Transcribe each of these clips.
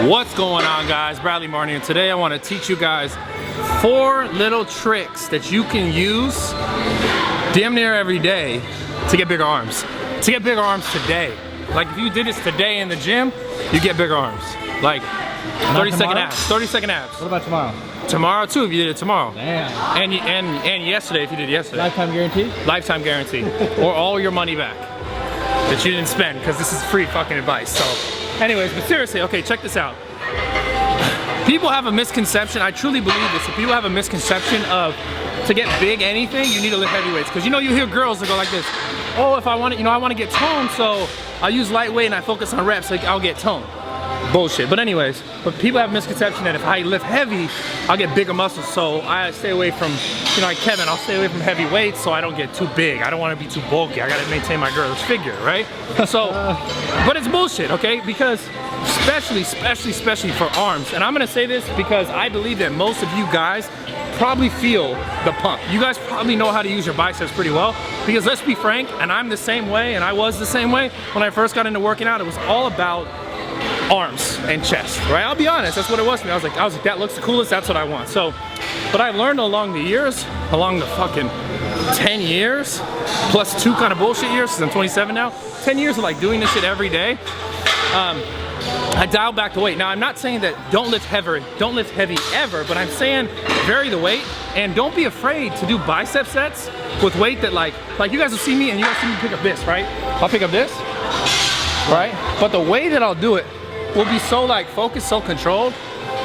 What's going on, guys? Bradley Martyn, and today I want to teach you guys 4 little tricks that you can use damn near every day to get bigger arms. To get bigger arms today. Like if you did this today in the gym, you get bigger arms. Like 30-second abs. 30-second abs. What about tomorrow? Tomorrow too, if you did it tomorrow. Damn. And yesterday if you did it yesterday. Lifetime guarantee? Lifetime guarantee. Or all your money back that you didn't spend, because this is free fucking advice. So anyways, but seriously, okay, check this out. People have a misconception, I truly believe this, if people have a misconception of to get big anything, you need to lift heavy weights. Because you know, you hear girls that go like this, oh, if I want to, you know, I want to get toned, so I use lightweight and I focus on reps, like I'll get toned. Bullshit. But anyways, but people have a misconception that if I lift heavy, I'll get bigger muscles. So I stay away from, you know, like Kevin, I'll stay away from heavy weights so I don't get too big. I don't want to be too bulky. I gotta maintain my girl's figure, right? So, but it's bullshit, okay? Because especially for arms. And I'm gonna say this because I believe that most of you guys probably feel the pump. You guys probably know how to use your biceps pretty well, because let's be frank, and I'm the same way, and I was the same way when I first got into working out. It was all about arms and chest, right? I'll be honest, that's what it was to me. I was like, that looks the coolest, that's what I want. So, but I learned along the years, along the fucking 10 years, plus 2 kind of bullshit years, because I'm 27 now, 10 years of like doing this shit every day, I dialed back the weight. Now, I'm not saying that don't lift heavy ever, but I'm saying vary the weight, and don't be afraid to do bicep sets with weight that like you guys will see me, and you guys see me pick up this, right? I'll pick up this, right? But the way that I'll do it will be so like focused, so controlled,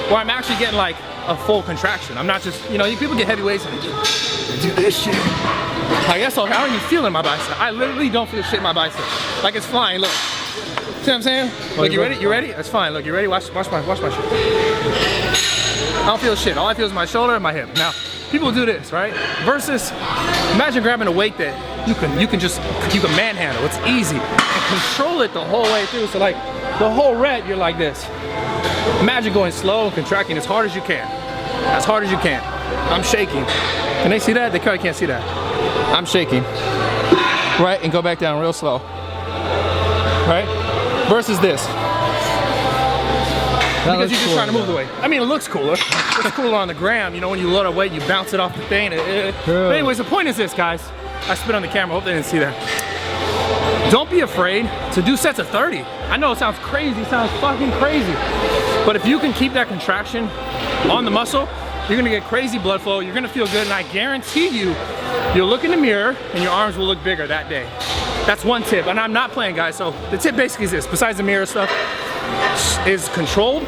where I'm actually getting like a full contraction. I'm not just, you know, people get heavy weights and they do this shit. I guess I don't even feel it in my bicep. I literally don't feel shit in my bicep. Like it's flying, look. See what I'm saying? Look, you ready? You ready? That's fine. Look, you ready? Watch my shit. I don't feel shit. All I feel is my shoulder and my hip. Now, people do this, right? Versus, imagine grabbing a weight that you can manhandle. It's easy. And control it the whole way through. So like, the whole rep, you're like this. Imagine going slow and contracting as hard as you can. As hard as you can. I'm shaking. Can they see that? They probably can't see that. I'm shaking. Right? And go back down real slow. Right? Versus this. Because you're just trying to move the weight. I mean, it looks cooler. It's cooler on the gram. You know, when you load a weight, you bounce it off the thing. But anyways, the point is this, guys. I spit on the camera. Hope they didn't see that. Don't be afraid to do sets of 30. I know it sounds crazy. It sounds fucking crazy. But if you can keep that contraction on the muscle, you're going to get crazy blood flow. You're going to feel good. And I guarantee you, you'll look in the mirror and your arms will look bigger that day. That's one tip, and I'm not playing, guys. So the tip basically is this, besides the mirror stuff, is controlled,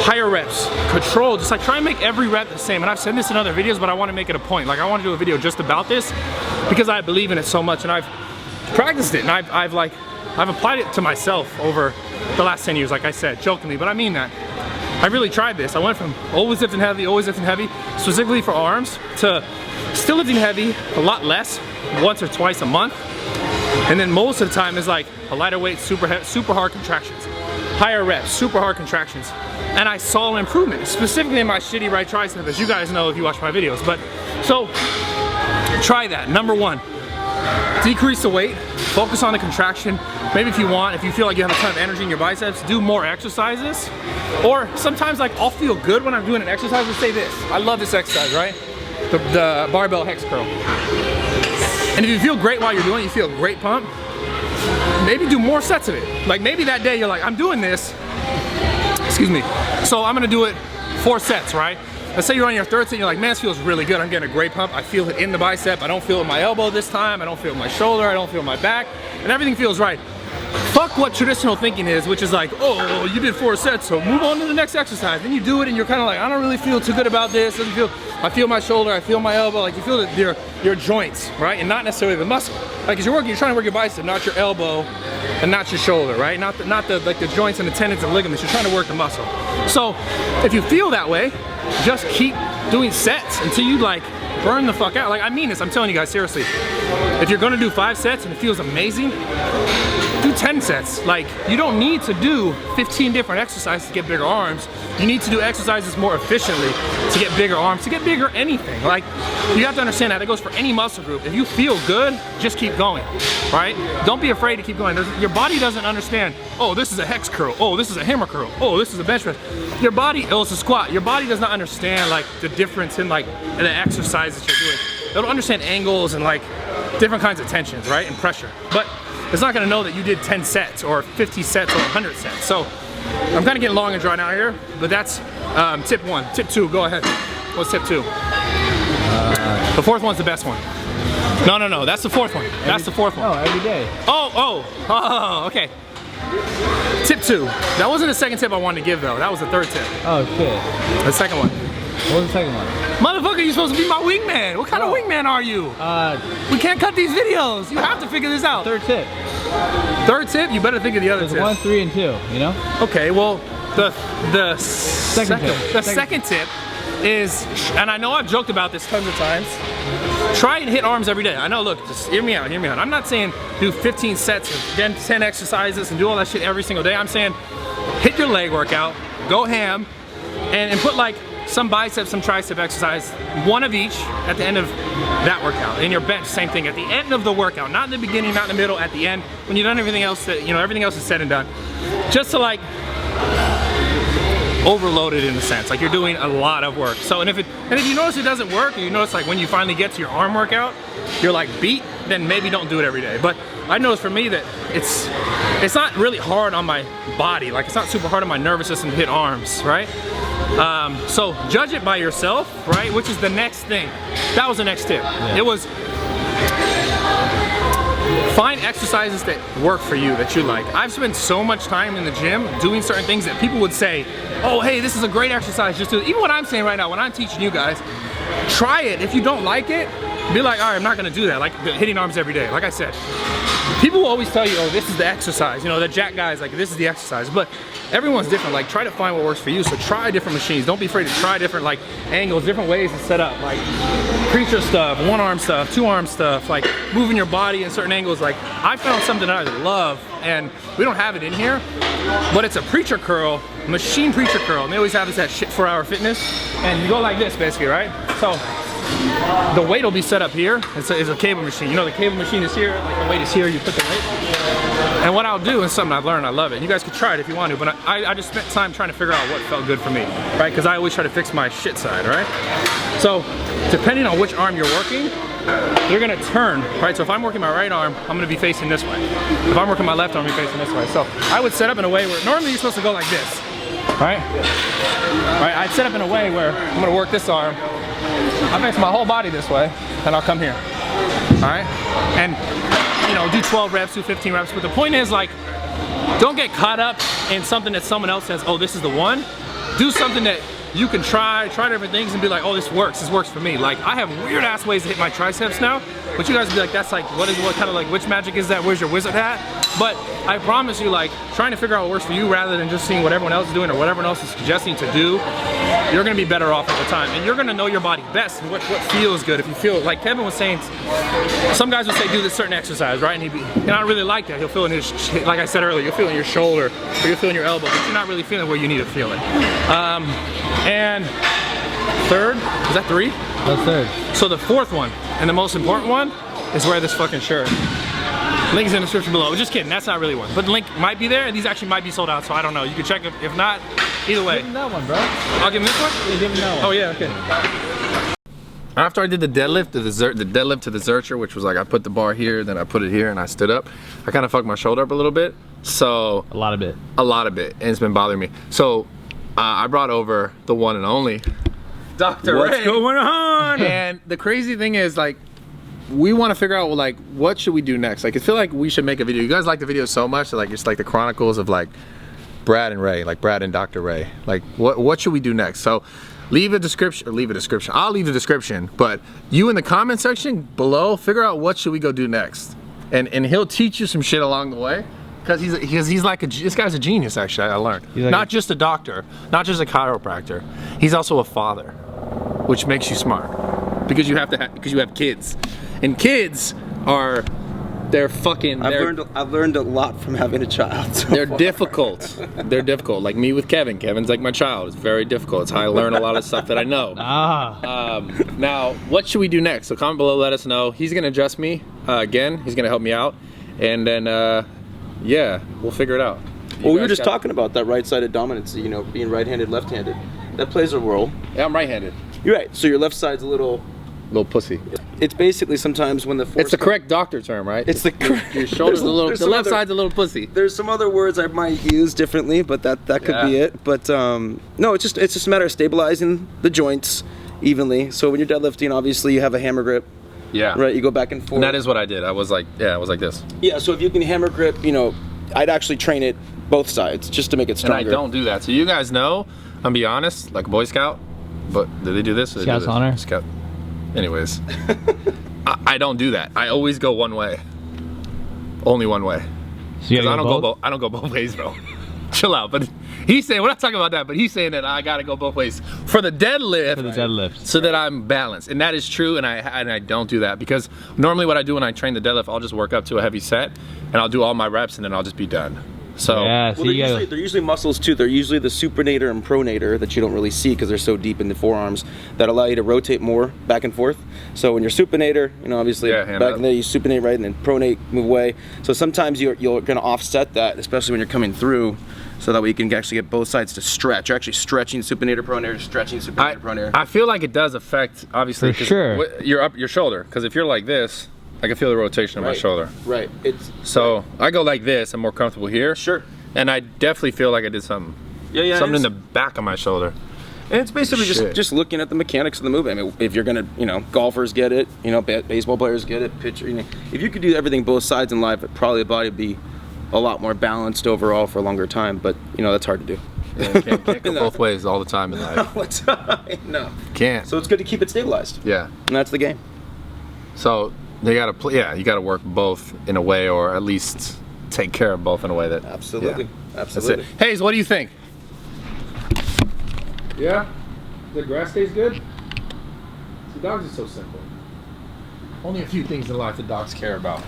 higher reps. Controlled, just like try and make every rep the same. And I've said this in other videos, but I want to make it a point. Like I want to do a video just about this because I believe in it so much, and I've practiced it, and I've applied it to myself over the last 10 years, like I said, jokingly, but I mean that. I really tried this. I went from always lifting heavy, specifically for arms, to still lifting heavy, a lot less, once or twice a month. And then most of the time is like a lighter weight, super hard contractions. Higher reps, super hard contractions. And I saw an improvement, specifically in my shitty right tricep, as you guys know if you watch my videos. But, so, try that. Number 1, decrease the weight, focus on the contraction. Maybe if you want, if you feel like you have a ton of energy in your biceps, do more exercises. Or sometimes like I'll feel good when I'm doing an exercise. Let's say this, I love this exercise, right? The barbell hex curl. And if you feel great while you're doing it, you feel a great pump, maybe do more sets of it. Like maybe that day you're like, I'm doing this, excuse me, so I'm gonna do it 4 sets, right? Let's say you're on your 3rd set and you're like, man, this feels really good. I'm getting a great pump. I feel it in the bicep. I don't feel it in my elbow this time. I don't feel it in my shoulder. I don't feel it in my back. And everything feels right. Fuck what traditional thinking is, which is like, oh, you did 4 sets, so move on to the next exercise. Then you do it and you're kind of like, I don't really feel too good about this. I feel my shoulder, I feel my elbow. Like you feel your joints, right? And not necessarily the muscle. Like as you're trying to work your bicep, not your elbow and not your shoulder, right? Not the joints and the tendons and ligaments. You're trying to work the muscle. So if you feel that way, just keep doing sets until you like burn the fuck out. Like I mean this, I'm telling you guys seriously. If you're gonna do 5 sets and it feels amazing, do 10 sets. Like, you don't need to do 15 different exercises to get bigger arms. You need to do exercises more efficiently to get bigger arms, to get bigger anything. Like, you have to understand that it goes for any muscle group. If you feel good, just keep going, right? Don't be afraid to keep going. Your body doesn't understand, oh, this is a hex curl, oh, this is a hammer curl, oh, this is a bench press. Your body, oh, it's a squat. Your body does not understand like the difference in like the exercises you're doing. It'll understand angles and like different kinds of tensions, right, and pressure. But it's not gonna know that you did 10 sets or 50 sets or 100 sets. So I'm kind of getting long and drawn out here, but that's tip 1. Tip 2, go ahead. What's tip 2? The 4th one's the best one. No, that's the 4th one. That's the 4th one. Oh, every day. Oh, okay. Tip 2. That wasn't the second tip I wanted to give though. That was the 3rd tip. Oh shit. The second one. What was the second one? Motherfucker, you're supposed to be my wingman. What kind of wingman are you? We can't cut these videos. You have to figure this out. 3rd tip. 3rd tip? You better think of the other tip. 1, 3, and 2, you know? Okay, well, the second tip is, and I know I've joked about this tons of times, try and hit arms every day. I know, look, just hear me out. I'm not saying do 15 sets and then 10 exercises and do all that shit every single day. I'm saying hit your leg workout, go ham, and put like some bicep, some tricep exercise, one of each at the end of that workout. In your bench, same thing, at the end of the workout, not in the beginning, not in the middle, at the end, when you've done everything else that, you know, everything else is said and done. Just to like overload it in a sense, like you're doing a lot of work. So, and if you notice it doesn't work, or you notice like when you finally get to your arm workout, you're like beat, then maybe don't do it every day. But I noticed for me that it's not really hard on my body, like it's not super hard on my nervous system to hit arms, right? So judge it by yourself, right? Which is the next thing. That was the next tip. Yeah. It was find exercises that work for you, that you like. I've spent so much time in the gym doing certain things that people would say, oh, hey, this is a great exercise, just do it. Even what I'm saying right now, when I'm teaching you guys, try it. If you don't like it, be like, all right, I'm not gonna do that. Like hitting arms every day, like I said. People will always tell you, oh, this is the exercise. You know, the jack guys, like, this is the exercise. But everyone's different. Like, try to find what works for you. So try different machines. Don't be afraid to try different, like, angles, different ways to set up. Like, preacher stuff, 1-arm stuff, 2-arm stuff, like, moving your body in certain angles. Like, I found something that I love, and we don't have it in here, but it's a preacher curl, machine preacher curl. And they always have this at Shit 4 Hour Fitness. And you go like this, basically, right? So the weight will be set up here. It's a cable machine. You know, the cable machine is here, like the weight is here, you put the weight. And what I'll do is something I've learned, I love it. You guys could try it if you want to, but I just spent time trying to figure out what felt good for me, right? Because I always try to fix my shit side, right? So, depending on which arm you're working, you're gonna turn, right? So if I'm working my right arm, I'm gonna be facing this way. If I'm working my left arm, I'm gonna be facing this way. So I would set up in a way where, normally you're supposed to go like this, right? Right, I'd set up in a way where I'm gonna work this arm, I face my whole body this way, and I'll come here, all right? And, you know, do 12 reps, do 15 reps, but the point is, like, don't get caught up in something that someone else says, oh, this is the one. Do something that you can try different things and be like, oh, this works for me. Like, I have weird ass ways to hit my triceps now, but you guys would be like, that's like, what kind of like, which magic is that? Where's your wizard hat? But I promise you, like, trying to figure out what works for you rather than just seeing what everyone else is doing or what everyone else is suggesting to do, you're gonna be better off at the time. And you're gonna know your body best and what feels good. If you feel, like Kevin was saying, some guys would say do this certain exercise, right? And I really like that. He'll feel in his, like I said earlier, you'll feel in your shoulder or you'll feel in your elbow, but you're not really feeling where you need to feel it. And third, is that 3? That's 3rd. So the 4th one, and the most important one, is wear this fucking shirt. Link is in the description below. Just kidding, that's not really one. But the link might be there, and these actually might be sold out, so I don't know. You can check if not, either way. Give him that one, bro. I'll give him this one? Yeah, give him that one. Oh yeah, okay. After I did the deadlift, the deadlift to the Zercher, which was like I put the bar here, then I put it here, and I stood up. I kind of fucked my shoulder up a little bit, so. A lot of it. A lot of it, and it's been bothering me. So I brought over the one and only Dr. Ray. What's going on? And the crazy thing is, like, we want to figure out, like, what should we do next? Like, I feel like we should make a video. You guys like the video so much, like, it's like the chronicles of, like, Brad and Ray, like Brad and Dr. Ray. Like, what should we do next? So leave a description, I'll leave the description, but you in the comment section below, figure out what should we go do next. And he'll teach you some shit along the way. Because he's like this guy's a genius, actually. I learned. Like not just a doctor, not just a chiropractor. He's also a father, which makes you smart because you have kids, and kids are They're fucking. I've learned a lot from having a child. So they're difficult. They're difficult. Like me with Kevin. Kevin's like my child. It's very difficult. It's how I learn a lot of stuff that I know. Now, what should we do next? So comment below. Let us know. He's gonna adjust me again. He's gonna help me out, and then yeah, we'll figure it out. Well, we were just talking about that right-sided dominance. You know, being right-handed, left-handed. That plays a role. Yeah, I'm right-handed. You're right. So your left side's a little pussy. It's basically sometimes when the force. It's the correct doctor term, right? It's the correct. Your shoulder's a little. The left side's a little pussy. There's some other words I might use differently, but that could be it. But no, it's just a matter of stabilizing the joints evenly. So when you're deadlifting, obviously you have a hammer grip. Yeah. Right. You go back and forth. And that is what I did. I was like this. Yeah. So if you can hammer grip, you know, I'd actually train it both sides just to make it stronger. And I don't do that. So you guys know, I'm be honest, like a Boy Scout, but do they do this? Scout's honor. Scout. Anyways, I don't do that. I always go one way. Only one way. So you I don't go both ways, bro. Chill out. But he's saying, we're not talking about that, but he's saying that I gotta go both ways for the deadlift. For the deadlift. So that I'm balanced, and that is true. And I don't do that because normally what I do when I train the deadlift, I'll just work up to a heavy set, and I'll do all my reps, and then I'll just be done. So yeah, well, they're usually muscles too. They're usually the supinator and pronator that you don't really see because they're so deep in the forearms that allow you to rotate more back and forth. So when you're supinator, you know, obviously back in there you supinate right and then pronate, move away. So sometimes you're going to offset that, especially when you're coming through, so that way you can actually get both sides to stretch. You're actually stretching supinator, pronator, stretching supinator, pronator. I feel like it does affect, obviously, for sure, your shoulder. Because if you're like this, I can feel the rotation of my shoulder. Right. So I go like this. I'm more comfortable here. Sure. And I definitely feel like I did something. Yeah. Something in the back of my shoulder. And it's basically just looking at the mechanics of the movement. I mean, if you're gonna, you know, golfers get it. You know, baseball players get it. Pitcher. You know, if you could do everything both sides in life, probably the body would be a lot more balanced overall for a longer time. But you know, that's hard to do. Yeah, can't go both ways all the time in life. All the time. No. Can't. So it's good to keep it stabilized. Yeah. And that's the game. So they gotta play. Yeah, you gotta work both in a way, or at least take care of both in a way that. Absolutely. Yeah. Absolutely. That's it. Hayes, what do you think? Yeah. The grass stays good. See, dogs are so simple. Only a few things in life that dogs care about.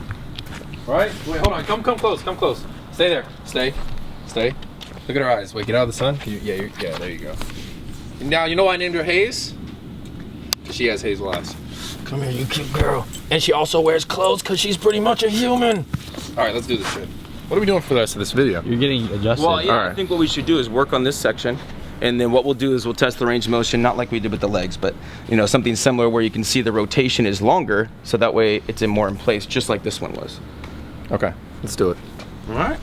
Right? Wait, hold on. Come close. Come close. Stay there. Stay. Look at her eyes. Wait, get out of the sun. Can you, yeah, there you go. Now, you know why I named her Hayes? She has hazel eyes. Come here, you cute girl. And she also wears clothes because she's pretty much a human. All right, let's do this shit. What are we doing for the rest of this video? You're getting adjusted. Well, yeah, right. I think what we should do is work on this section, and then what we'll do is we'll test the range of motion, not like we did with the legs, but you know, something similar where you can see the rotation is longer, so that way it's more in place, just like this one was. Okay, let's do it. All right.